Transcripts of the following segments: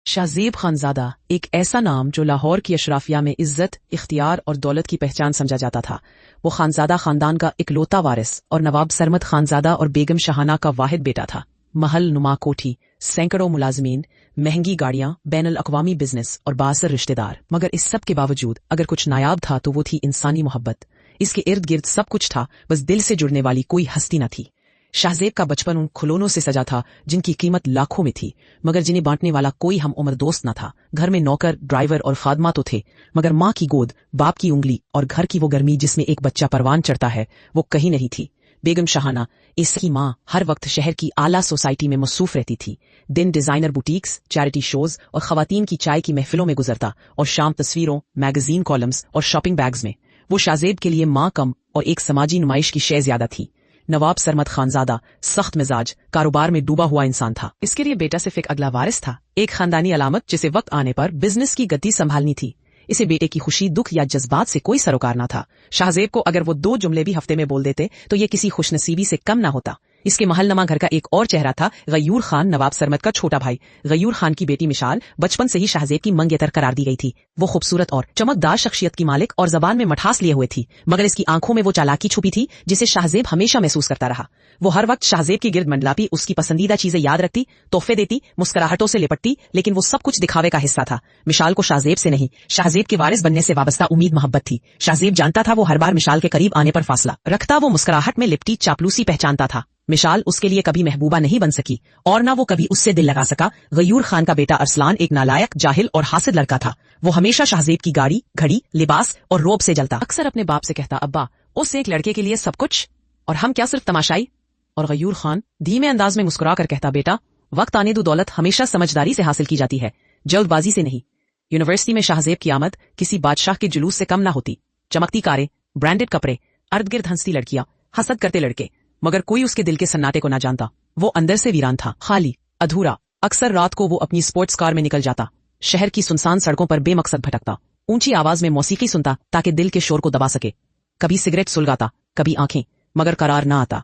शाहजेब खानजादा एक ऐसा नाम जो लाहौर की अशराफिया में इज्जत, इख्तियार और दौलत की पहचान समझा जाता था। वो खानजादा खानदान का इकलौता वारिस और नवाब सरमद खानजादा और बेगम शाहाना का वाहिद बेटा था। महल नुमा कोठी, सैकड़ों मुलाजमीन, महंगी गाड़ियां, बैनुल अक़वामी बिजनेस और बासर रिश्तेदार, मगर इस सब के बावजूद अगर कुछ नायाब था तो वो थी इंसानी मोहब्बत। इसके इर्द गिर्द सब कुछ था, बस दिल से जुड़ने वाली कोई हस्ती न थी। शाहजेब का बचपन उन खिलौनों से सजा था जिनकी कीमत लाखों में थी, मगर जिन्हें बांटने वाला कोई हम उम्र दोस्त न था। घर में नौकर, ड्राइवर और खादमा तो थे, मगर माँ की गोद, बाप की उंगली और घर की वो गर्मी जिसमें एक बच्चा परवान चढ़ता है, वो कहीं नहीं थी। बेगम शाहाना, इसकी माँ, हर वक्त शहर की आला सोसाइटी में मसरूफ रहती थी। दिन डिजाइनर बुटीक्स, चैरिटी शोज और खवातीन की चाय की महफिलों में गुजरता, और शाम तस्वीरों, मैगजीन कॉलम्स और शॉपिंग बैग्स में। वो शाहजेब के लिए माँ कम और एक समाजी नुमाइश की शय ज्यादा थी। नवाब सरमद खानजादा सख्त मिजाज, कारोबार में डूबा हुआ इंसान था। इसके लिए बेटा सिर्फ एक अगला वारिस था, एक खानदानी अलामत जिसे वक्त आने पर बिजनेस की गद्दी संभालनी थी। इसे बेटे की खुशी, दुख या जज्बात से कोई सरोकार न था। शाहजेब को अगर वो 2 जुमले भी हफ्ते में बोल देते तो ये किसी खुशनसीबी से कम न होता। इसके महलनमा घर का एक और चेहरा था गयूर खान, नवाब सरमद का छोटा भाई। गयूर खान की बेटी मिशाल बचपन से ही शाहजेब की मंगेतर करार दी गई थी। वो खूबसूरत और चमकदार शख्सियत की मालिक और जबान में मठास लिए हुए थी, मगर इसकी आंखों में वो चालाकी छुपी थी जिसे शाहजेब हमेशा महसूस करता रहा। वो हर वक्त शाहजेब की गिर्द मंडलाती, उसकी पसंदीदा चीजें याद रखती, तोहफे देती, मुस्कुराहटों से लिपटती, लेकिन वो सब कुछ दिखावे का हिस्सा था। मिशाल को शाहजेब से नहीं, शाहजेब के वारिस बनने से वाबस्ता उम्मीद मोहब्बत थी। शाहजेब जानता था वो हर बार मिशाल के करीब आने पर फासला रखता। वो मुस्कुराहट में लिपटी चापलूसी पहचानता था। मिशाल उसके लिए कभी महबूबा नहीं बन सकी और ना वो कभी उससे दिल लगा सका। गयूर खान का बेटा अरसलान एक नालायक, जाहिल और हासिद लड़का था। वो हमेशा शाहजेब की गाड़ी, घड़ी, लिबास और रोब से जलता। अक्सर अपने बाप से कहता, अब्बा, उस एक लड़के के लिए सब कुछ और हम क्या सिर्फ तमाशाई। और गयूर खान धीमे अंदाज में मुस्कुरा कर कहता, बेटा, वक्त आने दो, दौलत हमेशा समझदारी से हासिल की जाती है, जल्दबाजी से नहीं। यूनिवर्सिटी में शाहजेब की आमद किसी बादशाह के जुलूस से कम ना होती। चमकती कारें, ब्रांडेड कपड़े, अर्द गिर्द हंसती लड़कियां, हसद करते लड़के, मगर कोई उसके दिल के सन्नाटे को ना जानता। वो अंदर से वीरान था, खाली, अधूरा। अक्सर रात को वो अपनी स्पोर्ट्स कार में निकल जाता, शहर की सुनसान सड़कों पर बेमकसद भटकता, ऊंची आवाज में मौसीकी सुनता ताकि दिल के शोर को दबा सके। कभी सिगरेट सुलगाता, कभी आंखें, मगर करार ना आता।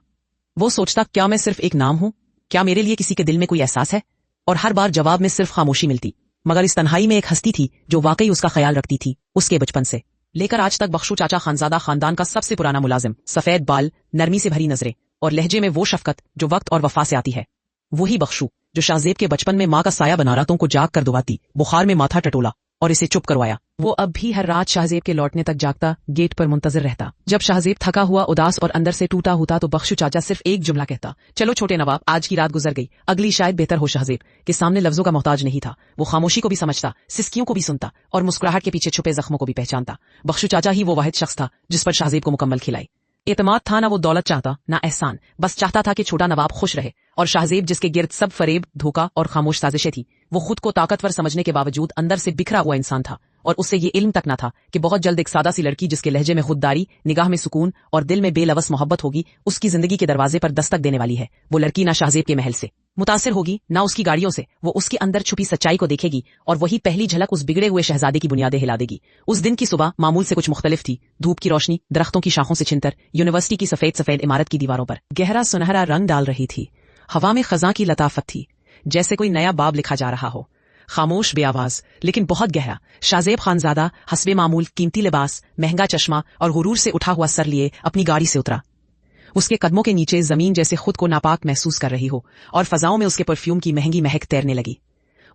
वो सोचता, क्या मैं सिर्फ एक नाम हूं? क्या मेरे लिए किसी के दिल में कोई एहसास है? और हर बार जवाब में सिर्फ खामोशी मिलती। मगर इस तन्हाई में एक हस्ती थी जो वाकई उसका ख्याल रखती थी, उसके बचपन से लेकर आज तक। बख्शू चाचा खानजादा खानदान का सबसे पुराना मुलाजिम, सफेद बाल, नरमी से भरी नजरें और लहजे में वो शफकत जो वक्त और वफा से आती है। वही बख्शू जो शाहजेब के बचपन में माँ का साया बना रातों को जाग कर दुआती, बुखार में माथा टटोला और इसे चुप करवाया। वो अब भी हर रात शाहजेब के लौटने तक जागता, गेट पर मुंतजर रहता। जब शाहजेब थका हुआ, उदास और अंदर से टूटा होता तो बख्शू चाचा सिर्फ एक जुमला कहता, चलो छोटे नवाब, आज की रात गुजर गई, अगली शायद बेहतर हो। शाहजेब के सामने लफ्जों का मोहताज नहीं था। वो खामोशी को भी समझता, सिसकियों को भी सुनता और मुस्कुराहट के पीछे छुपे जख्मों को भी पहचानता। बख्शू चाचा ही वो वाहिद शख्स था जिस पर शाहजेब को मुकम्मल खिलाई एतमाद था। ना वो दौलत चाहता, ना एहसान, बस चाहता था कि छोटा नवाब खुश रहे। और शाहजेब, जिसके गिर्द सब फरेब, धोखा और खामोश साजिशें थी, वो खुद को ताकतवर समझने के बावजूद अंदर से बिखरा हुआ इंसान था। और उससे ये इल्म तक न था कि बहुत जल्द एक सादा सी लड़की जिसके लहजे में खुददारी, निगाह में सुकून और दिल में बेलवस मोहब्बत होगी, उसकी जिंदगी के दरवाजे पर दस्तक देने वाली है। वो लड़की ना शाहजेब के महल से मुतासिर होगी, ना उसकी गाड़ियों से। वो उसके अंदर छुपी सच्चाई को देखेगी और वही पहली झलक उस बिगड़े हुए शहजादे की बुनियादें हिला देगी। उस दिन की सुबह मामूल से कुछ मुख्तलिफ थी। धूप की रोशनी दरख्तों की शाखों से छिनकर यूनिवर्सिटी की सफेद सफेद इमारत की दीवारों पर गहरा सुनहरा रंग डाल रही थी। हवा में खजा की लताफत थी, जैसे कोई नया बाब लिखा जा रहा हो। खामोश, बेआवाज, लेकिन बहुत गहरा। शाहजेब खानजादा हस्बे मामूल कीमती लिबास, महंगा चश्मा और गुरूर से उठा हुआ सर लिए अपनी गाड़ी से उतरा। उसके कदमों के नीचे जमीन जैसे खुद को नापाक महसूस कर रही हो और फजाओं में उसके परफ्यूम की महंगी महक तैरने लगी।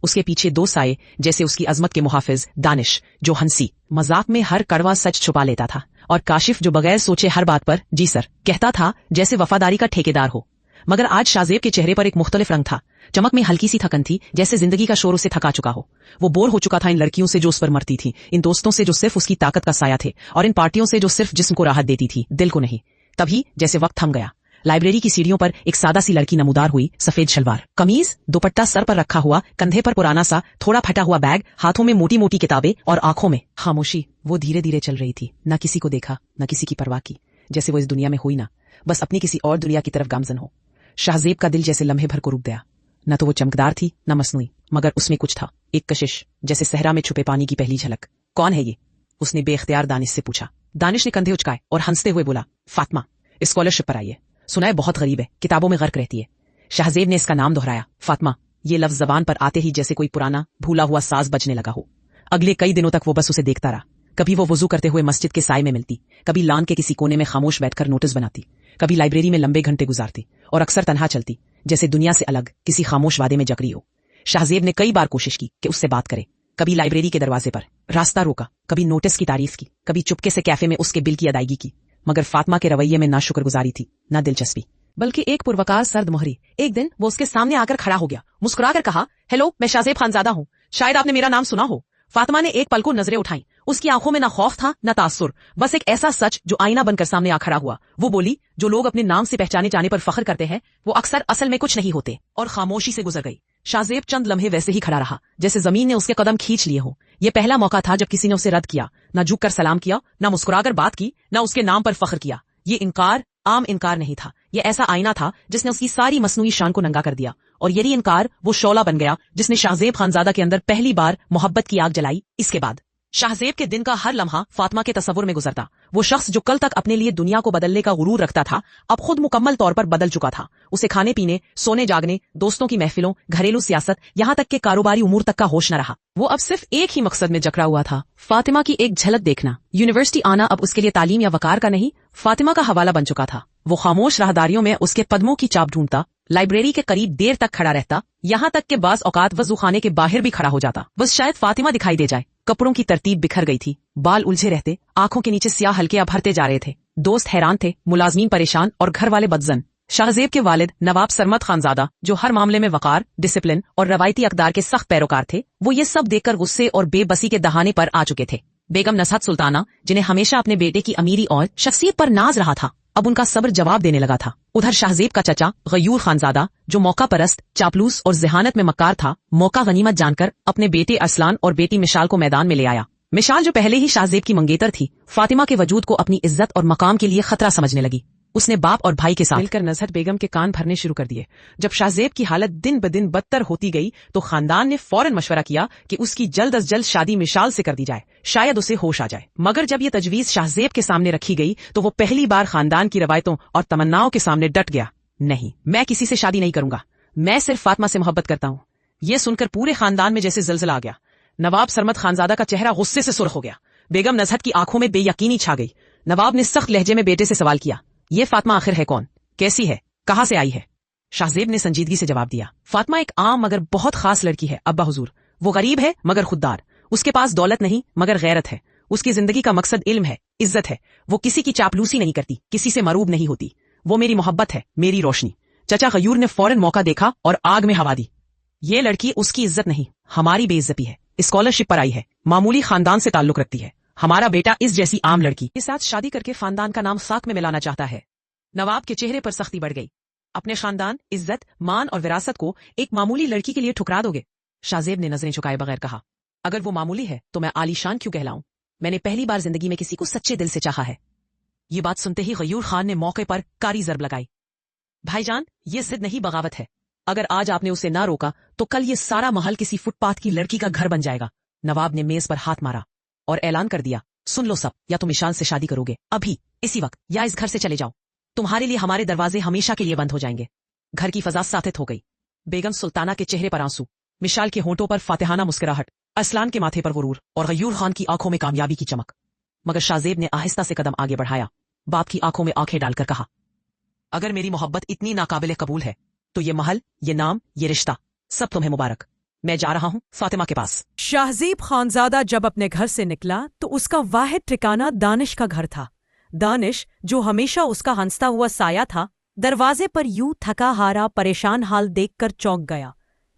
उसके पीछे 2 साए, जैसे उसकी अजमत के मुहाफिज, दानिश जो हंसी मजाक में हर कड़वा सच छुपा लेता था, और काशिफ जो बगैर सोचे हर बात पर जी सर कहता था, जैसे वफादारी का ठेकेदार हो। मगर आज शाहजेब के चेहरे पर एक मुख्तलिफ रंग था। चमक में हल्की सी थकन थी, जैसे जिंदगी का शोर उसे थका चुका हो। वो बोर हो चुका था इन लड़कियों से जो उस पर मरती थी, इन दोस्तों से जो सिर्फ उसकी ताकत का साया थे, और इन पार्टियों से जो सिर्फ जिस्म को राहत देती थी, दिल को नहीं। तभी जैसे वक्त थम गया। लाइब्रेरी की सीढ़ियों पर एक सादा सी लड़की नमूदार हुई, सफेद शलवार कमीज, दुपट्टा सर पर रखा हुआ, कंधे पर पुराना सा थोड़ा फटा हुआ बैग, हाथों में मोटी मोटी किताबें और आंखों में खामोशी। वो धीरे धीरे चल रही थी, न किसी को देखा, न किसी की परवाह की, जैसे वो इस दुनिया में हुई ना, बस अपनी किसी और दुनिया की तरफ गामजन हो। शाहजेब का दिल जैसे लम्हे भर को रुक गया। न तो वो चमकदार थी, न मसनूई, मगर उसमें कुछ था, एक कशिश, जैसे सहरा में छुपे पानी की पहली झलक। कौन है ये? उसने बेख्तियार दानिश से पूछा। दानिश ने कंधे उचकाए और हंसते हुए बोला, फातिमा, स्कॉलरशिप पर आई है, सुना है बहुत गरीब है, किताबों में गर्क रहती है। शाहजेब ने इसका नाम दोहराया, फातिमा, ये लफ्ज जबान पर आते ही जैसे कोई पुराना भूला हुआ साज बजने लगा हो। अगले कई दिनों तक वो बस उसे देखता रहा। कभी वो वुजू करते हुए मस्जिद के साय में मिलती, कभी लान के किसी कोने में खामोश बैठकर नोटिस बनाती, कभी लाइब्रेरी में लंबे घंटे गुजारती और अक्सर तन्हा चलती, जैसे दुनिया से अलग किसी खामोश वादे में जकड़ी हो। शाहजेब ने कई बार कोशिश की कि उससे बात करे, कभी लाइब्रेरी के दरवाजे पर रास्ता रोका, कभी नोटिस की तारीफ की, कभी चुपके से कैफे में उसके बिल की अदायगी की, मगर फातिमा के रवैये में ना शुक्रगुजारी थी ना दिलचस्पी, बल्कि एक पुरवकार सर्द मोहरी। एक दिन वो उसके सामने आकर खड़ा हो गया, मुस्कुराकर कहा, हेलो, मैं शाहजेब खानजादा हूँ, शायद आपने मेरा नाम सुना हो। फातिमा ने एक पल को नजरें उठाई। उसकी आंखों में ना खौफ था ना तासुर, बस एक ऐसा सच जो आईना बनकर सामने आ खड़ा हुआ। वो बोली, जो लोग अपने नाम से पहचाने जाने पर फख्र करते हैं वो अक्सर असल में कुछ नहीं होते, और खामोशी से गुजर गई। शाहजेब चंद लम्हे वैसे ही खड़ा रहा जैसे जमीन ने उसके कदम खींच लिए हो। ये पहला मौका था जब किसी ने उसे रद्द किया, ना झुक कर सलाम किया, ना मुस्कुराकर बात की, ना उसके नाम पर फख्र किया। ये इनकार आम इनकार नहीं था, ये ऐसा आईना था जिसने उसकी सारी मसनूई शान को नंगा कर दिया। और यही इनकार वो शोला बन गया जिसने शाहजेब खानजादा के अंदर पहली बार मोहब्बत की आग जलाई। इसके बाद शाहजेब के दिन का हर लम्हा फातिमा के तस्वुर में गुजरता। वो शख्स जो कल तक अपने लिए दुनिया को बदलने का गुरूर रखता था, अब खुद मुकम्मल तौर पर बदल चुका था। उसे खाने पीने, सोने जागने, दोस्तों की महफिलों, घरेलू सियासत, यहाँ तक के कारोबारी उमूर तक का होश न रहा। वो अब सिर्फ एक ही मकसद में जकड़ा हुआ था, फातिमा की एक झलक देखना। यूनिवर्सिटी आना अब उसके लिए तालीम या वकार का नहीं, फातिमा का हवाला बन चुका था। वो खामोश राहदारियों में उसके कदमों की चाप ढूंढता, लाइब्रेरी के करीब देर तक खड़ा रहता, यहाँ तक के बाज औकात वजू खाने के बाहर भी खड़ा हो जाता, बस शायद फातिमा दिखाई दे जाए। कपड़ों की तरतीब बिखर गई थी, बाल उलझे रहते, आंखों के नीचे स्याह हल्के अब भरते जा रहे थे। दोस्त हैरान थे, मुलाजमीन परेशान और घर वाले बदजन। शाहजेब के वालिद नवाब सरमद खानजादा, जो हर मामले में वकार, डिसिप्लिन और रवायती अकदार के सख्त पैरोकार थे, वो ये सब देखकर गुस्से और बेबसी के दहाने पर आ चुके थे। बेगम नसहत सुल्ताना, जिन्हें हमेशा अपने बेटे की अमीरी और शख्सियत पर नाज रहा था, अब उनका सब्र जवाब देने लगा था। उधर शाहजेब का चचा गयूर खानजादा, जो मौका परस्त, चापलूस और जहानत में मक्कार था, मौका गनीमत जानकर अपने बेटे अरसलान और बेटी मिशाल को मैदान में ले आया। मिशाल, जो पहले ही शाहजेब की मंगेतर थी, फातिमा के वजूद को अपनी इज्जत और मकाम के लिए खतरा समझने लगी। उसने बाप और भाई के साथ मिलकर नजहत बेगम के कान भरने शुरू कर दिए। जब शाहजेब की हालत दिन ब दिन बदतर होती गई तो खानदान ने फौरन मशवरा किया कि उसकी जल्द अज जल्द शादी मिशाल से कर दी जाए, शायद उसे होश आ जाए। मगर जब यह तजवीज शाहजेब के सामने रखी गई तो वो पहली बार खानदान की रवायतों और तमन्नाओं के सामने डट गया। नहीं, मैं किसी से शादी नहीं करूंगा, मैं सिर्फ फातिमा से मोहब्बत करता हूँ। ये सुनकर पूरे खानदान में जैसे जलजला आ गया। नवाब सरमद खानजादा का चेहरा गुस्से से सुर्ख हो गया। बेगम नजहत की आंखों में बेयकीनी छा गई। नवाब ने सख्त लहजे में बेटे से सवाल किया, ये फातिमा आखिर है कौन, कैसी है, कहां से आई है? शाहजेब ने संजीदगी से जवाब दिया, फातिमा एक आम मगर बहुत खास लड़की है अब्बा हुजूर। वो गरीब है मगर खुददार, उसके पास दौलत नहीं मगर गैरत है। उसकी जिंदगी का मकसद इल्म है, इज्जत है। वो किसी की चापलूसी नहीं करती, किसी से मरूब नहीं होती। वो मेरी मोहब्बत है, मेरी रोशनी। चचा गयूर ने फौरन मौका देखा और आग में हवा दी। ये लड़की उसकी इज्जत नहीं, हमारी बेइज्जती है। स्कॉलरशिप पर आई है, मामूली खानदान से ताल्लुक रखती है। हमारा बेटा इस जैसी आम लड़की के साथ शादी करके खानदान का नाम साख में मिलाना चाहता है। नवाब के चेहरे पर सख्ती बढ़ गई। अपने खानदान, इज्जत, मान और विरासत को एक मामूली लड़की के लिए ठुकरा दोगे? शाहजेब ने नजरें झुकाए बगैर कहा, अगर वो मामूली है तो मैं आलीशान क्यों कहलाऊं? मैंने पहली बार जिंदगी में किसी को सच्चे दिल से चाहा है। ये बात सुनते ही गयूर खान ने मौके पर कारी जरब लगाई। भाईजान, ये जिद नहीं बगावत है। अगर आज आपने उसे ना रोका तो कल ये सारा महल किसी फुटपाथ की लड़की का घर बन जाएगा। नवाब ने मेज पर हाथ मारा और ऐलान कर दिया, सुन लो सब, या तो मिशाल से शादी करोगे अभी इसी वक्त, या इस घर से चले जाओ। तुम्हारे लिए हमारे दरवाजे हमेशा के लिए बंद हो जाएंगे। घर की फजा साथित हो गई। बेगम सुल्ताना के चेहरे पर आंसू, मिशाल के होंठों पर फातिहाना मुस्कुराहट, असलान के माथे पर गुरूर और गयूर खान की आंखों में कामयाबी की चमक। मगर शाहजेब ने आहिस्ता से कदम आगे बढ़ाया, बाप की आंखों में आंखें डालकर कहा, अगर मेरी मोहब्बत इतनी नाकाबिले कबूल है तो ये महल, ये नाम, ये रिश्ता सब तुम्हें मुबारक। मैं जा रहा हूँ फातिमा के पास। शाहजेब खानजादा जब अपने घर से निकला तो उसका वाहिद ठिकाना दानिश का घर था। दानिश, जो हमेशा उसका हंसता हुआ साया था, दरवाजे पर यूं थका हारा परेशान हाल देखकर चौंक गया।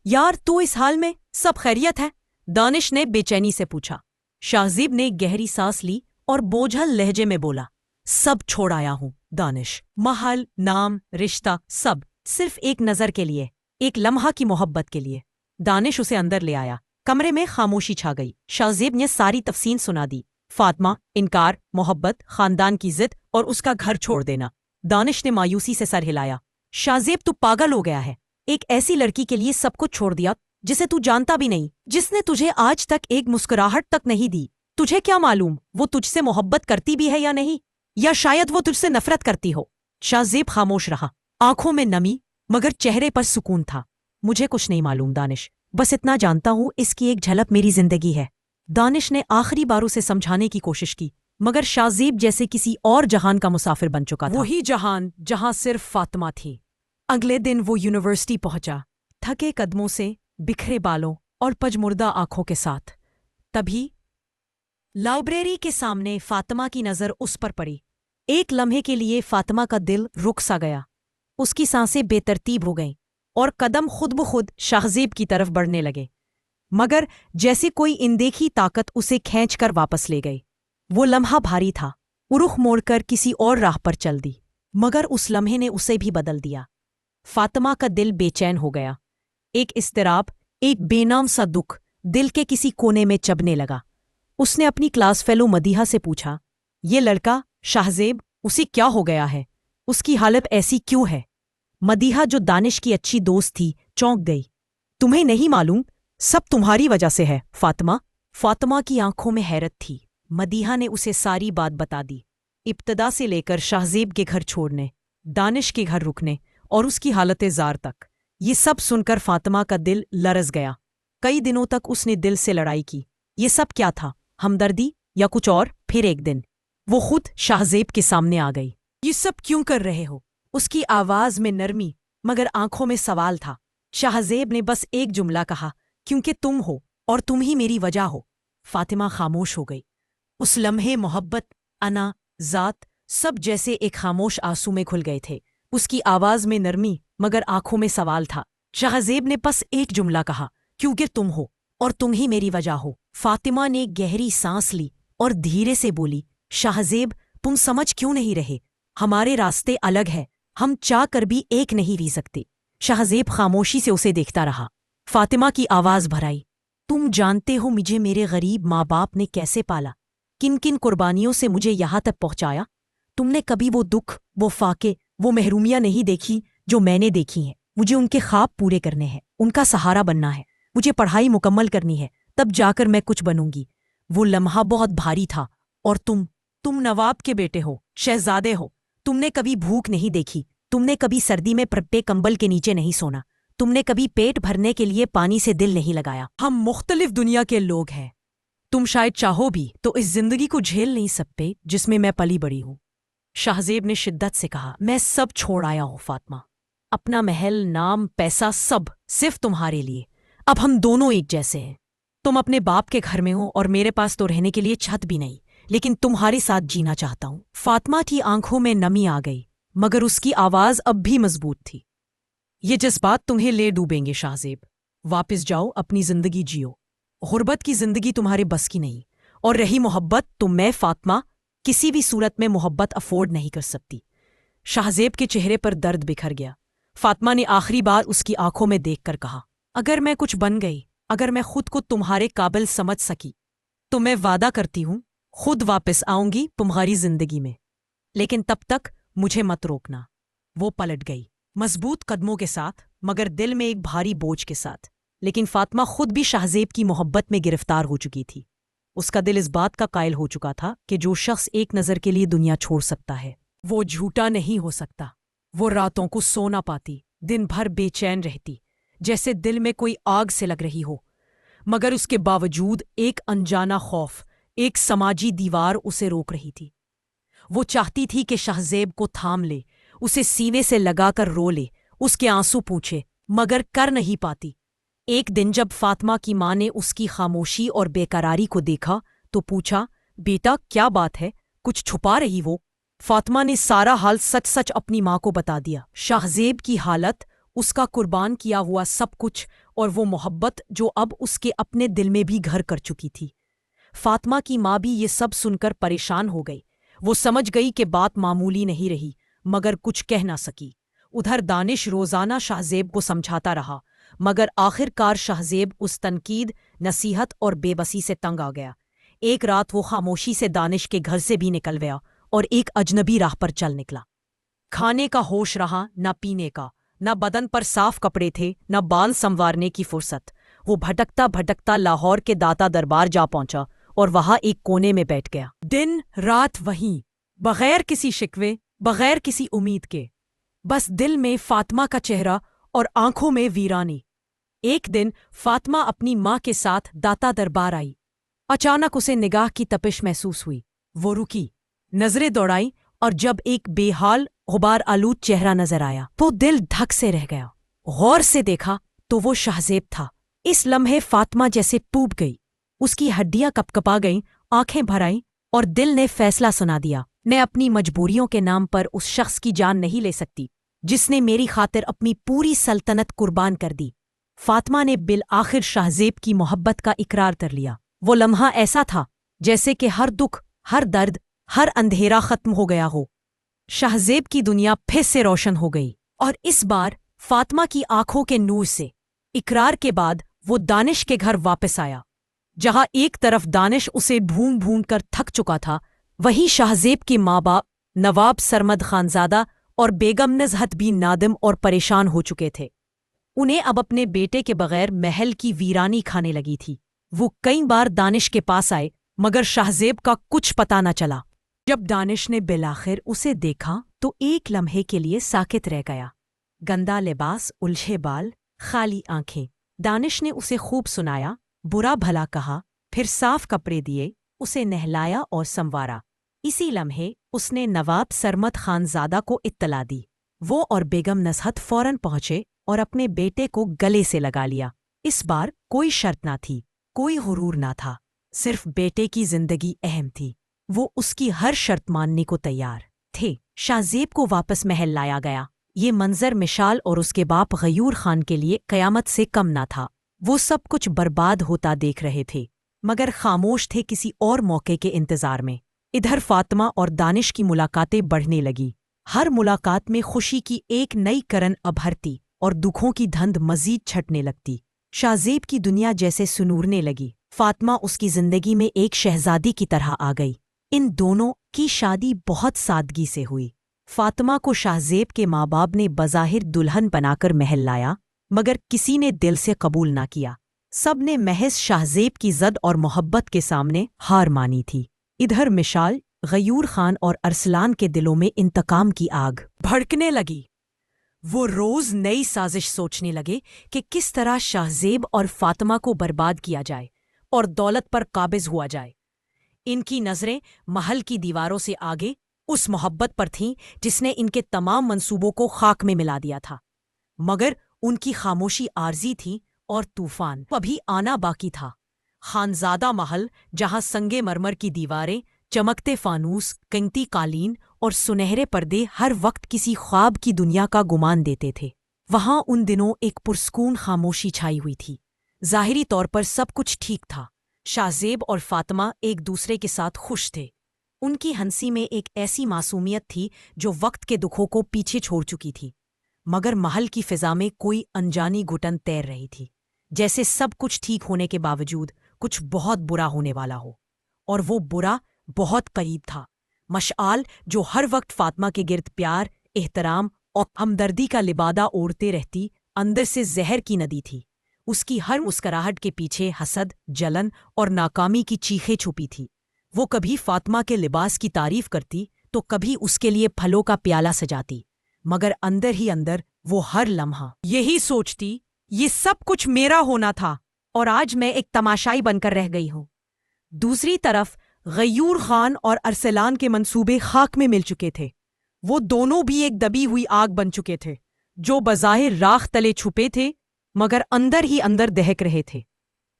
यार, तू इस हाल में, सब खैरियत है? दानिश ने बेचैनी से पूछा। शाहजेब ने गहरी सांस ली और बोझल लहजे में बोला, सब छोड़ आया हूं दानिश। महल, नाम, रिश्ता, सब सिर्फ एक नजर के लिए, एक लम्हा की मोहब्बत के लिए। दानिश उसे अंदर ले आया। कमरे में खामोशी छा गई। शाहजेब ने सारी तफसील सुना दी। फातिमा, इनकार, मोहब्बत, खानदान की जिद और उसका घर छोड़ देना। दानिश ने मायूसी से सर हिलाया। शाहजेब, तू पागल हो गया है। एक ऐसी लड़की के लिए सब कुछ छोड़ दिया जिसे तू जानता भी नहीं, जिसने तुझे आज तक एक मुस्कुराहट तक नहीं दी। तुझे क्या मालूम वो तुझसे मोहब्बत करती भी है या नहीं, या शायद वो तुझसे नफरत करती हो। शाहजेब खामोश रहा, आंखों में नमी मगर चेहरे पर सुकून था। مجھے کچھ نہیں معلوم دانش، بس اتنا جانتا ہوں اس کی ایک جھلک میری زندگی ہے۔ دانش نے آخری بار اسے سمجھانے کی کوشش کی، مگر شاہزیب جیسے کسی اور جہان کا مسافر بن چکا تھا، وہی جہان جہاں صرف فاطمہ تھی۔ اگلے دن وہ یونیورسٹی پہنچا، تھکے قدموں سے، بکھرے بالوں اور پجمردہ آنکھوں کے ساتھ۔ تبھی لائبریری کے سامنے فاطمہ کی نظر اس پر پڑی۔ ایک لمحے کے لیے فاطمہ کا دل رک سا گیا، اس کی سانسیں بے ترتیب ہو گئیں اور قدم خود بخود شاہزیب کی طرف بڑھنے لگے، مگر جیسے کوئی اندیکھی طاقت اسے کھینچ کر واپس لے گئی۔ وہ لمحہ بھاری تھا، وہ رخ موڑ کر کسی اور راہ پر چل دی، مگر اس لمحے نے اسے بھی بدل دیا۔ فاطمہ کا دل بے چین ہو گیا، ایک اضطراب، ایک بے نام سا دکھ دل کے کسی کونے میں چبھنے لگا۔ اس نے اپنی کلاس فیلو مدیحہ سے پوچھا، یہ لڑکا شاہزیب، اسے کیا ہو گیا ہے؟ اس کی حالت ایسی کیوں ہے؟ مدیحہ جو دانش کی اچھی دوست تھی چونک گئی۔ تمہیں نہیں معلوم؟ سب تمہاری وجہ سے ہے فاطمہ۔ فاطمہ کی آنکھوں میں حیرت تھی۔ مدیحہ نے اسے ساری بات بتا دی، ابتدا سے لے کر شاہزیب کے گھر چھوڑنے، دانش کے گھر رکنے اور اس کی حالت زار تک۔ یہ سب سن کر فاطمہ کا دل لرز گیا۔ کئی دنوں تک اس نے دل سے لڑائی کی۔ یہ سب کیا تھا؟ ہمدردی یا کچھ اور؟ پھر ایک دن وہ خود شاہزیب کے سامنے آ گئی۔ یہ سب کیوں کر رہے ہو؟ اس کی آواز میں نرمی مگر آنکھوں میں سوال تھا۔ شاہزیب نے بس ایک جملہ کہا، کیونکہ تم ہو اور تم ہی میری وجہ ہو۔ فاطمہ خاموش ہو گئی۔ اس لمحے محبت، انا، ذات، سب جیسے ایک خاموش آنسو میں کھل گئے تھے۔ اس کی آواز میں نرمی مگر آنکھوں میں سوال تھا۔ شاہزیب نے بس ایک جملہ کہا، کیونکہ تم ہو اور تم ہی میری وجہ ہو۔ فاطمہ نے گہری سانس لی اور دھیرے سے بولی، شاہزیب تم سمجھ کیوں نہیں رہے؟ ہمارے راستے الگ ہیں، ہم چاہ کر بھی ایک نہیں رہ سکتے۔ شاہزیب خاموشی سے اسے دیکھتا رہا۔ فاطمہ کی آواز بھر آئی، تم جانتے ہو مجھے میرے غریب ماں باپ نے کیسے پالا، کن کن قربانیوں سے مجھے یہاں تک پہنچایا؟ تم نے کبھی وہ دکھ، وہ فاقے، وہ محرومیاں نہیں دیکھی جو میں نے دیکھی ہیں۔ مجھے ان کے خواب پورے کرنے ہیں، ان کا سہارا بننا ہے، مجھے پڑھائی مکمل کرنی ہے، تب جا کر میں کچھ بنوں گی۔ وہ لمحہ بہت بھاری تھا۔ اور تم نواب کے بیٹے ہو، شہزادے ہو، تم نے کبھی بھوک نہیں دیکھی، تم نے کبھی سردی میں پرپے کمبل کے نیچے نہیں سونا، تم نے کبھی پیٹ بھرنے کے لیے پانی سے دل نہیں لگایا۔ ہم مختلف دنیا کے لوگ ہیں، تم شاید چاہو بھی تو اس زندگی کو جھیل نہیں سکتے جس میں میں پلی بڑی ہوں۔ شاہزیب نے شدت سے کہا، میں سب چھوڑ آیا ہوں فاطمہ، اپنا محل، نام، پیسہ، سب صرف تمہارے لیے۔ اب ہم دونوں ایک جیسے ہیں۔ تم اپنے باپ کے گھر میں ہو اور میرے پاس تو رہنے کے لیے چھت بھی نہیں، لیکن تمہارے ساتھ جینا چاہتا ہوں۔ فاطمہ کی آنکھوں میں نمی آ گئی مگر اس کی آواز اب بھی مضبوط تھی۔ یہ جذبات تمہیں لے ڈوبیں گے شاہزیب، واپس جاؤ، اپنی زندگی جیو۔ غربت کی زندگی تمہارے بس کی نہیں، اور رہی محبت تو میں فاطمہ کسی بھی صورت میں محبت افورڈ نہیں کر سکتی۔ شاہزیب کے چہرے پر درد بکھر گیا۔ فاطمہ نے آخری بار اس کی آنکھوں میں دیکھ کر کہا، اگر میں کچھ بن گئی، اگر میں خود کو تمہارے قابل سمجھ سکی تو میں وعدہ کرتی ہوں خود واپس آؤں گی تمہاری زندگی میں، لیکن تب تک مجھے مت روکنا۔ وہ پلٹ گئی، مضبوط قدموں کے ساتھ مگر دل میں ایک بھاری بوجھ کے ساتھ۔ لیکن فاطمہ خود بھی شاہزیب کی محبت میں گرفتار ہو چکی تھی۔ اس کا دل اس بات کا قائل ہو چکا تھا کہ جو شخص ایک نظر کے لیے دنیا چھوڑ سکتا ہے وہ جھوٹا نہیں ہو سکتا۔ وہ راتوں کو سو نہ پاتی، دن بھر بے چین رہتی، جیسے دل میں کوئی آگ سے لگ رہی ہو، مگر اس کے باوجود ایک انجانا خوف، ایک سماجی دیوار اسے روک رہی تھی۔ وہ چاہتی تھی کہ شاہزیب کو تھام لے، اسے سینے سے لگا کر رو لے، اس کے آنسو پوچھے، مگر کر نہیں پاتی۔ ایک دن جب فاطمہ کی ماں نے اس کی خاموشی اور بے قراری کو دیکھا تو پوچھا، بیٹا کیا بات ہے، کچھ چھپا رہی وہ؟ فاطمہ نے سارا حال سچ سچ اپنی ماں کو بتا دیا، شاہزیب کی حالت، اس کا قربان کیا ہوا سب کچھ، اور وہ محبت جو اب اس کے اپنے دل میں بھی گھر کر چکی تھی۔ فاطمہ کی ماں بھی یہ سب سن کر پریشان ہو گئی۔ وہ سمجھ گئی کہ بات معمولی نہیں رہی مگر کچھ کہہ نہ سکی۔ ادھر دانش روزانہ شاہزیب کو سمجھاتا رہا مگر آخر کار شاہزیب اس تنقید، نصیحت اور بے بسی سے تنگ آ گیا۔ ایک رات وہ خاموشی سے دانش کے گھر سے بھی نکل گیا اور ایک اجنبی راہ پر چل نکلا۔ کھانے کا ہوش رہا، نہ پینے کا، نہ بدن پر صاف کپڑے تھے، نہ بال سنوارنے کی فرصت۔ وہ بھٹکتا بھٹکتا لاہور کے داتا دربار جا پہنچا اور وہاں ایک کونے میں بیٹھ گیا۔ دن رات وہیں، بغیر کسی شکوے، بغیر کسی امید کے، بس دل میں فاطمہ کا چہرہ اور آنکھوں میں ویرانی۔ एक दिन फातिमा अपनी माँ के साथ दाता दरबार आई। अचानक उसे निगाह की तपिश महसूस हुई। वो रुकी, नजरें दौड़ाई और जब एक बेहाल गुबार आलूद चेहरा नजर आया तो दिल धक से रह गया। गौर से देखा तो वो शाहजेब था। इस लम्हे फातिमा जैसे टूट गई, उसकी हड्डियां कपकपा गईं, आंखें भर आईं और दिल ने फैसला सुना दिया, मैं अपनी मजबूरियों के नाम पर उस शख्स की जान नहीं ले सकती जिसने मेरी खातिर अपनी पूरी सल्तनत कुर्बान कर दी। फातिमा ने बिल आखिर शाहजेब की मोहब्बत का इकरार कर लिया। वो लम्हा ऐसा था जैसे कि हर दुख, हर दर्द, हर अंधेरा खत्म हो गया हो। शाहजेब की दुनिया फिर से रोशन हो गई और इस बार फातिमा की आंखों के नूर से इकरार के बाद वो दानिश के घर वापस आया। जहां एक तरफ दानिश उसे ढूंढ ढूंढ कर थक चुका था, वहीं शाहजेब के माँ बाप नवाब सरमद खानजादा और बेगम नज़हत भी नादिम और परेशान हो चुके थे। उन्हें अब अपने बेटे के बगैर महल की वीरानी खाने लगी थी। वो कई बार दानिश के पास आए मगर शाहजेब का कुछ पता न चला। जब दानिश ने बिलाखिर उसे देखा तो एक लम्हे के लिए साकित रह गया। गंदा लिबास, उलझे बाल, खाली आंखें। दानिश ने उसे खूब सुनाया, बुरा भला कहा, फिर साफ कपड़े दिए, उसे नहलाया और संवारा। इसी लम्हे उसने नवाब सरमद खानजादा को इत्तला दी। वो और बेगम नज़हत फौरन पहुंचे और अपने बेटे को गले से लगा लिया। इस बार कोई शर्त ना थी, कोई गुरूर ना था, सिर्फ बेटे की जिंदगी अहम थी। वो उसकी हर शर्त मानने को तैयार थे। शाहजेब को वापस महल लाया गया। ये मंजर मिशाल और उसके बाप गयूर खान के लिए कयामत से कम ना था। वो सब कुछ बर्बाद होता देख रहे थे मगर खामोश थे किसी और मौके के इंतजार में। इधर फातिमा और दानिश की मुलाकातें बढ़ने लगी। हर मुलाकात में खुशी की एक नई करन अभरती और दुखों की धंध मजीद छटने लगती। शाहजेब की दुनिया जैसे सुनूरने लगी। फातिमा उसकी जिंदगी में एक शहजादी की तरह आ गई। इन दोनों की शादी बहुत सादगी से हुई। फातिमा को शाहजेब के माँ बाप ने बज़ाहिर दुल्हन बनाकर महल लाया मगर किसी ने दिल से कबूल ना किया। सब ने महज शाहजेब की ज़द और मोहब्बत के सामने हार मानी थी। इधर मिशाल, गयूर खान और अरसलान के दिलों में इंतकाम की आग भड़कने लगी। वो रोज नई साजिश सोचने लगे कि किस तरह शाहजेब और फातिमा को बर्बाद किया जाए और दौलत पर काबिज हुआ जाए। इनकी नजरें महल की दीवारों से आगे उस मोहब्बत पर थीं जिसने इनके तमाम मंसूबों को खाक में मिला दिया था। मगर उनकी खामोशी आर्जी थी और तूफान अभी आना बाकी था। खानजादा महल, जहां संगे मरमर की दीवारें, चमकते फानूस, कंगती कालीन और सुनहरे पर्दे हर वक्त किसी ख्वाब की दुनिया का गुमान देते थे, वहां उन दिनों एक पुरस्कून खामोशी छाई हुई थी। जाहिरी तौर पर सब कुछ ठीक था। शाहजेब और फातिमा एक दूसरे के साथ खुश थे। उनकी हंसी में एक ऐसी मासूमियत थी जो वक्त के दुखों को पीछे छोड़ चुकी थी। मगर महल की फिजा में कोई अनजानी घुटन तैर रही थी, जैसे सब कुछ ठीक होने के बावजूद कुछ बहुत बुरा होने वाला हो। और वो बुरा बहुत करीब था। मशआल, जो हर वक्त फातिमा के गिर्द प्यार, एहतराम और हमदर्दी का लिबादा ओढ़ते रहती, अंदर से जहर की नदी थी। उसकी हर मुस्कराहट के पीछे हसद, जलन और नाकामी की चीखें छुपी थी। वो कभी फातिमा के लिबास की तारीफ करती तो कभी उसके लिए फलों का प्याला सजाती, मगर अंदर ही अंदर वो हर लम्हा यही सोचती, ये सब कुछ मेरा होना था और आज मैं एक तमाशाई बनकर रह गई हूं। दूसरी तरफ गयूर खान और अरसलान के मंसूबे खाक में मिल चुके थे। वो दोनों भी एक दबी हुई आग बन चुके थे, जो बज़ाहिर राख तले छुपे थे मगर अंदर ही अंदर दहक रहे थे।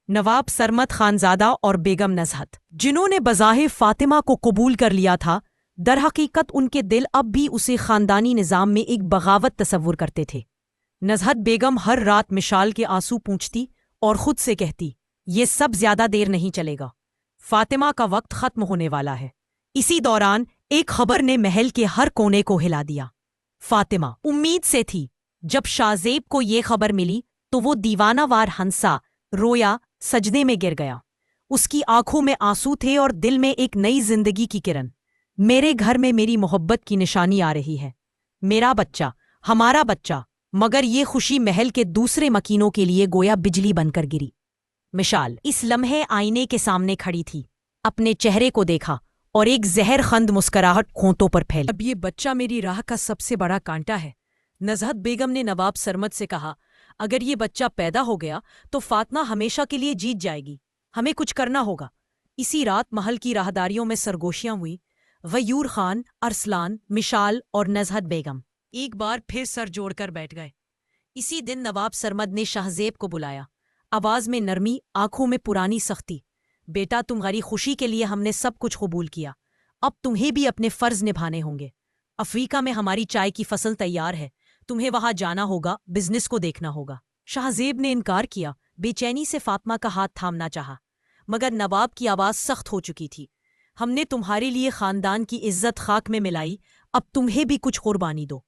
नवाब सरमद खानजादा और बेगम नज़हत, जिन्होंने बज़ाहिर फातिमा को कबूल कर लिया था, दर हकीकत उनके दिल अब भी उसे खानदानी निज़ाम में एक बगावत तसव्वुर करते थे। नज़हत बेगम हर रात मिशाल के आंसू पूंछती और खुद से कहती, ये सब ज्यादा देर नहीं चलेगा, फातिमा का वक्त खत्म होने वाला है। इसी दौरान एक खबर ने महल के हर कोने को हिला दिया। फातिमा उम्मीद से थी। जब शाहजेब को ये खबर मिली तो वो दीवानावार हंसा, रोया, सजदे में गिर गया। उसकी आंखों में आंसू थे और दिल में एक नई जिंदगी की किरण। मेरे घर में मेरी मोहब्बत की निशानी आ रही है, मेरा बच्चा, हमारा बच्चा। मगर ये खुशी महल के दूसरे मकीनों के लिए गोया बिजली बनकर गिरी। मिशाल इस लम्हे आईने के सामने खड़ी थी, अपने चेहरे को देखा और एक जहर खंद मुस्कराहट होंठों पर फैली। अब ये बच्चा मेरी राह का सबसे बड़ा कांटा है। नज़हत बेगम ने नवाब सरमद से कहा, اگر یہ بچہ پیدا ہو گیا تو فاطمہ ہمیشہ کے لیے جیت جائے گی، ہمیں کچھ کرنا ہوگا۔ اسی رات محل کی راہداریوں میں سرگوشیاں ہوئیں۔ غیور خان، ارسلان، مشال اور نزہت بیگم ایک بار پھر سر جوڑ کر بیٹھ گئے۔ اسی دن نواب سرمد نے شاہ زیب کو بلایا، آواز میں نرمی، آنکھوں میں پرانی سختی۔ بیٹا، تمہاری خوشی کے لیے ہم نے سب کچھ قبول کیا، اب تمہیں بھی اپنے فرض نبھانے ہوں گے۔ افریقہ میں ہماری چائے کی فصل تیار ہے، تمہیں وہاں جانا ہوگا، بزنس کو دیکھنا ہوگا۔ شاہ زیب نے انکار کیا، بے چینی سے فاطمہ کا ہاتھ تھامنا چاہا، مگر نواب کی آواز سخت ہو چکی تھی۔ ہم نے تمہارے لیے خاندان کی عزت خاک میں ملائی، اب تمہیں بھی کچھ قربانی دو۔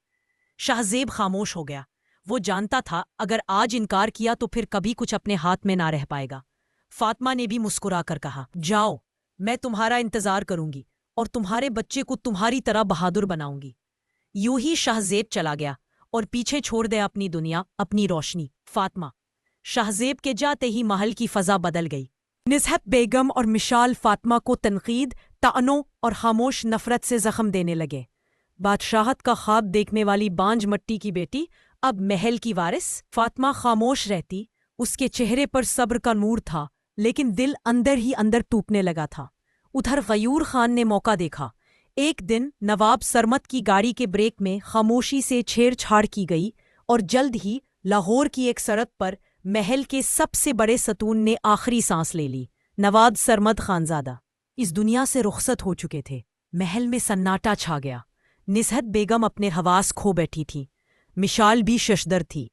شاہ زیب خاموش ہو گیا۔ وہ جانتا تھا اگر آج انکار کیا تو پھر کبھی کچھ اپنے ہاتھ میں نہ رہ پائے گا۔ فاطمہ نے بھی مسکرا کر کہا، جاؤ، میں تمہارا انتظار کروں گی اور تمہارے بچے کو تمہاری طرح بہادر بناؤں گی۔ یوں ہی شاہ زیب چلا گیا اور پیچھے چھوڑ دیا اپنی دنیا، اپنی روشنی، فاطمہ۔ شاہ زیب کے جاتے ہی محل کی فضا بدل گئی۔ نزہت بیگم اور مشال فاطمہ کو تنقید، طعنوں اور خاموش نفرت سے زخم دینے لگے۔ بادشاہت کا خواب دیکھنے والی بانجھ مٹی کی بیٹی اب محل کی وارث۔ فاطمہ خاموش رہتی، اس کے چہرے پر صبر کا نور تھا، لیکن دل اندر ہی اندر ٹوٹنے لگا تھا۔ ادھر غیور خان نے موقع دیکھا۔ ایک دن نواب سرمد کی گاڑی کے بریک میں خاموشی سے چھیڑ چھاڑ کی گئی اور جلد ہی لاہور کی ایک سڑک پر محل کے سب سے بڑے ستون نے آخری سانس لے لی۔ نواب سرمد خانزادہ اس دنیا سے رخصت ہو چکے تھے۔ محل میں سناٹا چھا گیا۔ نزہت بیگم اپنے حواس کھو بیٹھی تھی، مشال بھی ششدر تھی۔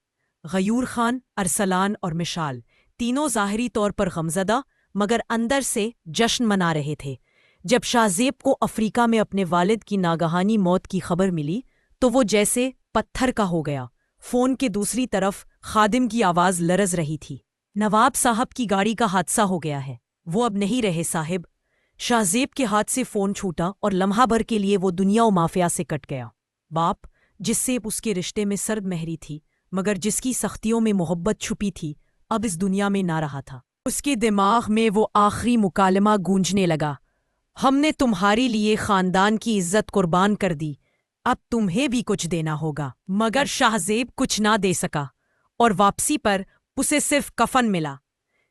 غیور خان، ارسلان اور مشال تینوں ظاہری طور پر غمزدہ مگر اندر سے جشن منا رہے تھے۔ جب شاہ زیب کو افریقہ میں اپنے والد کی ناگہانی موت کی خبر ملی تو وہ جیسے پتھر کا ہو گیا۔ فون کے دوسری طرف خادم کی آواز لرز رہی تھی، نواب صاحب کی گاڑی کا حادثہ ہو گیا ہے، وہ اب نہیں رہے صاحب۔ شاہ زیب کے ہاتھ سے فون چھوٹا اور لمحہ بھر کے لیے وہ دنیا و مافیا سے کٹ گیا۔ باپ، جس سے اس کے رشتے میں سرد مہری تھی مگر جس کی سختیوں میں محبت چھپی تھی، اب اس دنیا میں نہ رہا تھا۔ اس کے دماغ میں وہ آخری مکالمہ گونجنے لگا، ہم نے تمہاری لیے خاندان کی عزت قربان کر دی، اب تمہیں بھی کچھ دینا ہوگا۔ مگر شاہ زیب کچھ نہ دے سکا اور واپسی پر اسے صرف کفن ملا۔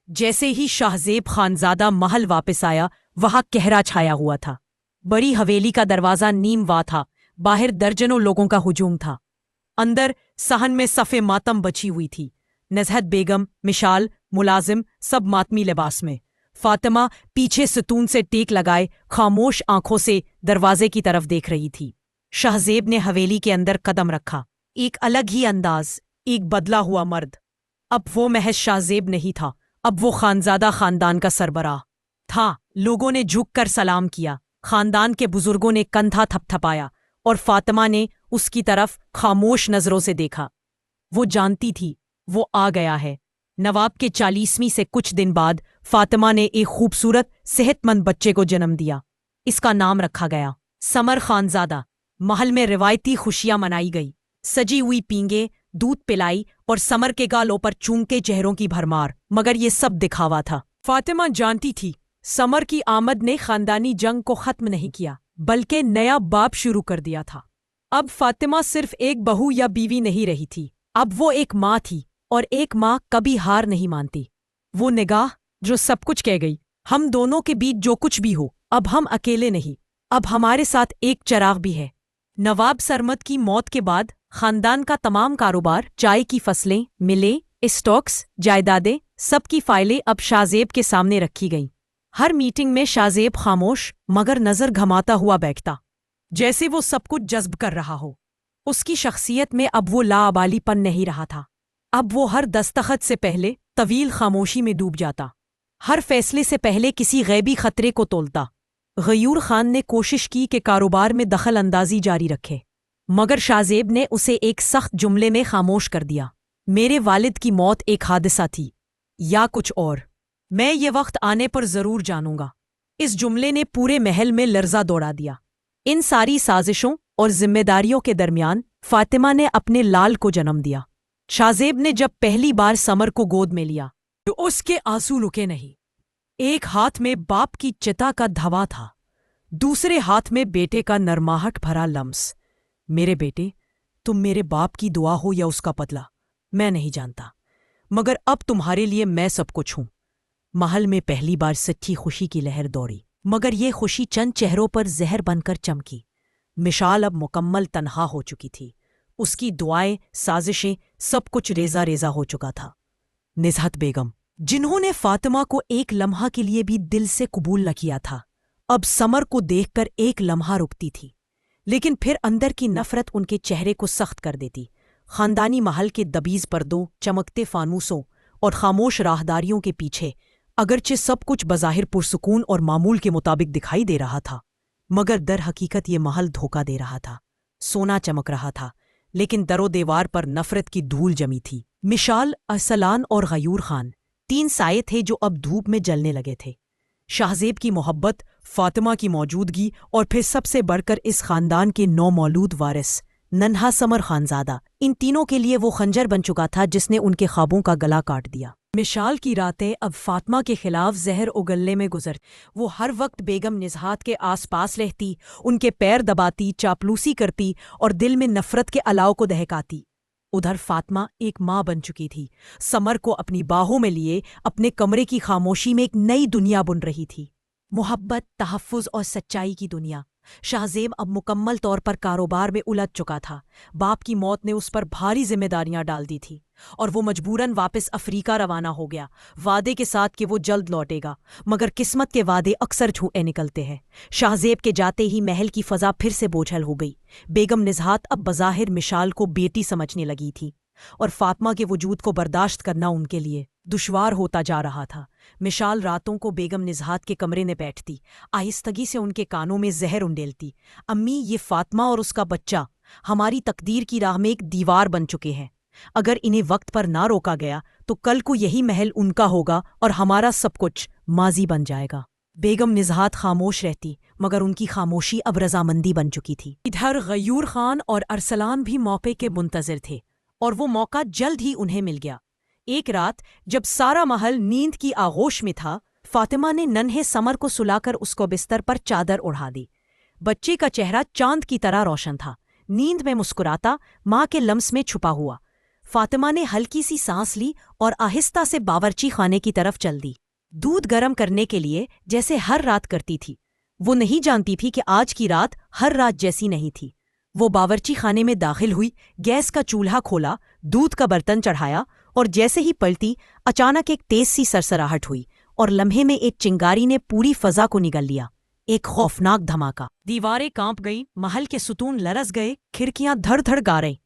جیسے ہی شاہ زیب خانزادہ محل واپس آیا، وہاں قہرا چھایا ہوا تھا۔ بڑی حویلی کا دروازہ نیم وا تھا، باہر درجنوں لوگوں کا ہجوم تھا۔ اندر صحن میں صف ماتم بچھی ہوئی تھی، نزہت بیگم، مشال، ملازم سب ماتمی لباس میں۔ فاطمہ پیچھے ستون سے ٹیک لگائے خاموش آنکھوں سے دروازے کی طرف دیکھ رہی تھی۔ شاہ زیب نے حویلی کے اندر قدم رکھا، ایک الگ ہی انداز، ایک بدلا ہوا مرد۔ اب وہ محض شاہ زیب نہیں تھا، اب وہ خانزادہ خاندان کا سربراہ تھا۔ لوگوں نے جھک کر سلام کیا، خاندان کے بزرگوں نے کندھا تھپ تھپایا اور فاطمہ نے اس کی طرف خاموش نظروں سے دیکھا۔ وہ جانتی تھی وہ آ گیا ہے۔ نواب کے 40ویں سے کچھ دن بعد فاطمہ نے ایک خوبصورت صحت مند بچے کو جنم دیا۔ اس کا نام رکھا گیا سمر خانزادہ۔ محل میں روایتی خوشیاں منائی گئی، سجی ہوئی پینگیں، دودھ پلائی اور سمر کے گالوں پر چونکے چہروں کی بھرمار، مگر یہ سب دکھاوا تھا۔ فاطمہ جانتی تھی سمر کی آمد نے خاندانی جنگ کو ختم نہیں کیا بلکہ نیا باب شروع کر دیا تھا۔ اب فاطمہ صرف ایک بہو یا بیوی نہیں رہی تھی، اب وہ ایک ماں تھی، اور ایک ماں کبھی ہار نہیں مانتی۔ وہ نگاہ جو سب کچھ کہہ گئی، ہم دونوں کے بیچ جو کچھ بھی ہو، اب ہم اکیلے نہیں، اب ہمارے ساتھ ایک چراغ بھی ہے۔ نواب سرمد کی موت کے بعد خاندان کا تمام کاروبار، چائے کی فصلیں، ملیں، اسٹاکس، جائیدادیں، سب کی فائلیں اب شاہ زیب کے سامنے رکھی گئیں۔ ہر میٹنگ میں شاہ زیب خاموش مگر نظر گھماتا ہوا بیٹھتا، جیسے وہ سب کچھ جذب کر رہا ہو۔ اس کی شخصیت میں اب وہ لاابالی پن نہیں رہا تھا، اب وہ ہر دستخط سے پہلے طویل خاموشی میں ڈوب جاتا، ہر فیصلے سے پہلے کسی غیبی خطرے کو تولتا۔ غیور خان نے کوشش کی کہ کاروبار میں دخل اندازی جاری رکھے، مگر شاہ زیب نے اسے ایک سخت جملے میں خاموش کر دیا، میرے والد کی موت ایک حادثہ تھی یا کچھ اور، میں یہ وقت آنے پر ضرور جانوں گا۔ اس جملے نے پورے محل میں لرزہ دوڑا دیا۔ ان ساری سازشوں اور ذمہ داریوں کے درمیان فاطمہ نے اپنے لال کو جنم دیا۔ شاہ زیب نے جب پہلی بار سمر کو گود میں لیا تو اس کے آنسو رکے نہیں۔ ایک ہاتھ میں باپ کی چتا کا دھوا تھا، دوسرے ہاتھ میں بیٹے کا نرماہٹ بھرا لمس۔ میرے بیٹے، تم میرے باپ کی دعا ہو یا اس کا بدلہ، मैं नहीं जानता, मगर अब तुम्हारे लिए मैं सब कुछ हूं। महल में पहली बार सच्ची खुशी की लहर दौड़ी, मगर ये खुशी चंद चेहरों पर जहर बनकर चमकी। मिशाल अब मुकम्मल तन्हा हो चुकी थी। उसकी दुआएं, साजिशें, सब कुछ रेजा रेजा हो चुका था। निजहत बेगम, जिन्होंने फातिमा को एक लम्हा के लिए भी दिल से कबूल न किया था, अब समर को देखकर एक लम्हा रुकती थी, लेकिन फिर अंदर की नफरत उनके चेहरे को सख्त कर देती। खानदानी महल के दबीज पर्दों, चमकते फानूसों और खामोश राहदारियों के पीछे अगरचे सब कुछ बज़ाहिर पुरसुकून और मामूल के मुताबिक दिखाई दे रहा था, मगर दर हकीकत ये महल धोखा दे रहा था। सोना चमक रहा था, लेकिन दरो दीवार पर नफरत की धूल जमी थी। मिशाल, अरसलान और गयूर खान 3 साये थे जो अब धूप में जलने लगे थे। शाहजेब की मोहब्बत, फातिमा की मौजूदगी और फिर सबसे बढ़कर इस खानदान के नौमौलूद वारिस नन्हा समर खानजादा, इन तीनों के लिए वो खंजर बन चुका था जिसने उनके ख्वाबों का गला काट दिया। मिशाल की रातें अब फातिमा के खिलाफ जहर उगलने में गुजर। वो हर वक्त बेगम निजहात के आसपास रहती, उनके पैर दबाती, चापलूसी करती और दिल में नफरत के अलाव को दहकाती। उधर फातिमा एक माँ बन चुकी थी, समर को अपनी बाहों में लिए अपने कमरे की खामोशी में एक नई दुनिया बुन रही थी। मोहब्बत, तहफ़्फ़ुज़ और सच्चाई की दुनिया। शाहजेब अब मुकम्मल तौर पर कारोबार में उलझ चुका था। बाप की मौत ने उस पर भारी जिम्मेदारियां डाल दी थी और वो मजबूरन वापस अफ्रीका रवाना हो गया, वादे के साथ कि वो जल्द लौटेगा। मगर किस्मत के वादे अक्सर झूठे निकलते हैं। शाहजेब के जाते ही महल की फजा फिर से बोझल हो गई। बेगम निजहात अब बज़ाहिर मिशाल को बेटी समझने लगी थी और फातिमा के वजूद को बर्दाश्त करना उनके लिए दुश्वार होता जा रहा था। मिशाल रातों को बेगम निजहात के कमरे में बैठती, आहिस्तगी से उनके कानों में जहर उंडेलती। अम्मी, ये फातिमा और उसका बच्चा हमारी तकदीर की राह में एक दीवार बन चुके हैं। अगर इन्हें वक्त पर ना रोका गया तो कल को यही महल उनका होगा और हमारा सब कुछ माजी बन जाएगा। बेगम निजहात खामोश रहती, मगर उनकी खामोशी अब रजामंदी बन चुकी थी। इधर गयूर खान और अरसलान भी मौके के मुंतजिर थे और वो मौका जल्द ही उन्हें मिल गया। एक रात जब सारा महल नींद की आगोश में था, फातिमा ने नन्हे समर को सुलाकर उसको बिस्तर पर चादर उड़ा दी। बच्चे का चेहरा चांद की तरह रोशन था, नींद में मुस्कुराता, माँ के लम्स में छुपा हुआ। फातिमा ने हल्की सी सांस ली और आहिस्ता से बावर्ची खाने की तरफ चल दी, दूध गर्म करने के लिए, जैसे हर रात करती थी। वो नहीं जानती थी कि आज की रात हर रात जैसी नहीं थी। वो बावर्ची खाने में दाखिल हुई, गैस का चूल्हा खोला, दूध का बर्तन चढ़ाया और जैसे ही पलटी, अचानक एक तेज सी सरसराहट हुई और लम्हे में एक चिंगारी ने पूरी फजा को निगल लिया। एक खौफनाक धमाका, दीवारें कांप गईं, महल के सुतून लरस गए, खिड़कियां धड़ धड़ गा रहीं।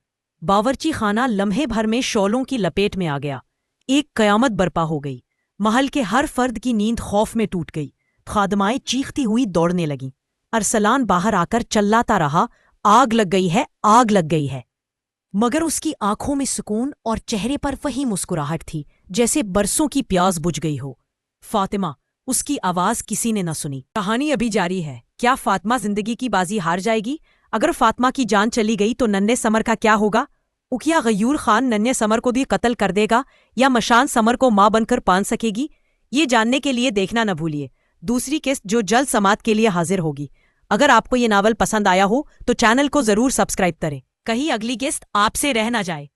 बावर्ची खाना लम्हे भर में शौलों की लपेट में आ गया। एक कयामत बर्पा हो गई। महल के हर फर्द की नींद खौफ में टूट गई। खादमाएं चीखती हुई दौड़ने लगीं। अरसलान बाहर आकर चिल्लाता रहा, आग लग गई है, आग लग गई है। मगर उसकी आंखों में सुकून और चेहरे पर वही मुस्कुराहट थी जैसे बरसों की प्यास बुझ गई हो। फातिमा, उसकी आवाज किसी ने न सुनी। कहानी अभी जारी है। क्या फातिमा जिंदगी की बाजी हार जाएगी? अगर फातिमा की जान चली गई तो नन्हे समर का क्या होगा? उकिया गयूर खान नन्हे समर को भी कत्ल कर देगा या मशान समर को मां बनकर पान सकेगी? ये जानने के लिए देखना न भूलिए दूसरी किस्त जो जल्द समात के लिए हाजिर होगी। अगर आपको ये नावल पसंद आया हो तो चैनल को जरूर सब्सक्राइब करें, कहीं अगली किस्त आपसे रह ना जाए।